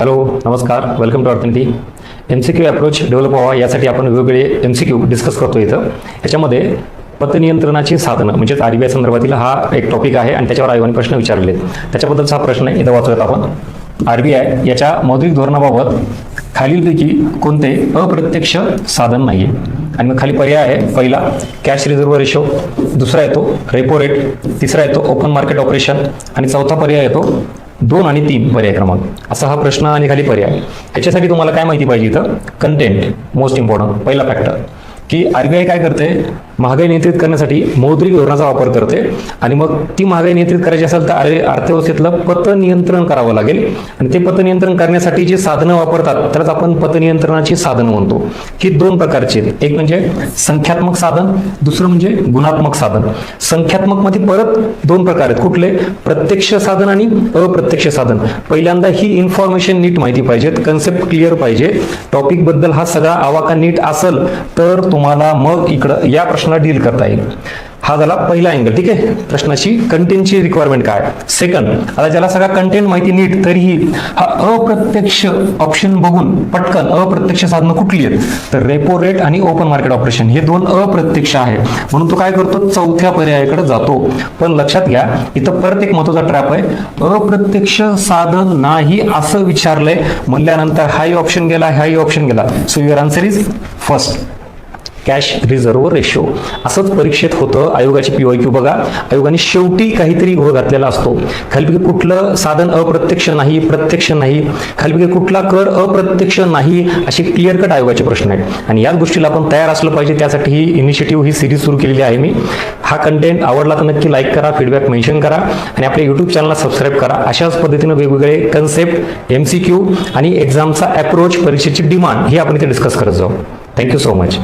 Hello, नमस्कार, welcome to ऑर्थनिटी. MCQ approach develop व्हावा यासाठी आपण वेगवेगळे MCQ डिस्कस करतो इथं. याच्यामध्ये पतनियंत्रणाची साधनं म्हणजेच RBI संदर्भातील हा एक टॉपिक आहे आणि त्याच्यावर आयोगाने प्रश्न विचारले. त्याच्याबद्दलचा हा प्रश्न इथं वाचूयात आपण. RBI याच्या मौद्रिक धोरणाबाबत खालीलपैकी कोणते अप्रत्यक्ष साधन नाही आणि मग खाली पर्याय आहे. पहिला कॅश रिझर्व्ह रेशो, दुसरा येतो रेपो रेट, तिसरा येतो ओपन मार्केट ऑपरेशन आणि चौथा पर्याय येतो 2 आणि 3 पर्याय क्रमांक. असा हा प्रश्न आणि खाली पर्याय. याच्यासाठी तुम्हाला काय माहिती पाहिजे इथं? कंटेंट मोस्ट इम्पॉर्टंट पहिला फॅक्टर की RBI काय करते, महागाई नियंत्रित करण्यासाठी मौद्रिक धोरणाचा वापर करते आणि मग ती महागाई नियंत्रित करायची असेल तर अर्थव्यवस्थेतलं पतनियंत्रण करावं लागेल आणि ते पतनियंत्रण करण्यासाठी जे साधनं वापरतात त्यालाच आपण पतनियंत्रणाची साधनं म्हणतो. ही 2 प्रकारची आहेत. एक म्हणजे संख्यात्मक साधन, दुसरं म्हणजे गुणात्मक साधन. संख्यात्मक मध्ये परत 2 प्रकार आहेत. कुठले? प्रत्यक्ष साधन आणि अप्रत्यक्ष साधन. पहिल्यांदा ही इन्फॉर्मेशन नीट माहिती पाहिजे, कन्सेप्ट क्लिअर पाहिजे, टॉपिक बद्दल हा सगळा आवाका नीट असेल तर तुम्हाला मग इकडं या प्रश्नाला डील करता येईल. हा झाला पहिला अँगल. ठीक आहे, प्रश्नाची कंटेंटची रिक्वायरमेंट काय. सेकंड, आता ज्याला सगळा कंटेंट माहिती नीट तरीही हा अप्रत्यक्ष ऑप्शन बघून पटकन अप्रत्यक्ष साधनं कुठली आहेत तर रेपो रेट आणि ओपन मार्केट ऑपरेशन हे 2 अप्रत्यक्ष आहे म्हणून तो काय करतो, चौथ्या पर्यायाकडे जातो. पण लक्षात घ्या इथं परत एक महत्त्वाचा ट्रॅप आहे. अप्रत्यक्ष साधन नाही असं विचारलंय म्हणल्यानंतर हाही ऑप्शन गेला, हाही ऑप्शन गेला. So your answer is first, cash reserve ratio. असंच परीक्षेत होतं. आयोगाची PYQ बघा, आयोगाने शेवटी काहीतरी घोळ घातलेला असतो. खालीपैकी कुठलं साधन अप्रत्यक्ष नाही, प्रत्यक्ष नाही, खालीपैकी कुठला कर अप्रत्यक्ष नाही, असे क्लिअर कट आयोगाचे प्रश्न आहेत आणि याच गोष्टीला आपण तयार असलं पाहिजे. त्यासाठी ही इनिशिएटिव्ह, ही सिरीज सुरू केलेली आहे मी. हा कंटेंट आवडला तर नक्की लाईक करा, फीडबॅक मेन्शन करा आणि आपल्या YouTube चॅनलला सबस्क्राईब करा. अशाच पद्धतीनं वेगवेगळे कन्सेप्ट, MCQ आणि एक्झामचा अप्रोच, परीक्षेची डिमांड ही आपण इथे डिस्कस करत जाऊ. Thank you so much.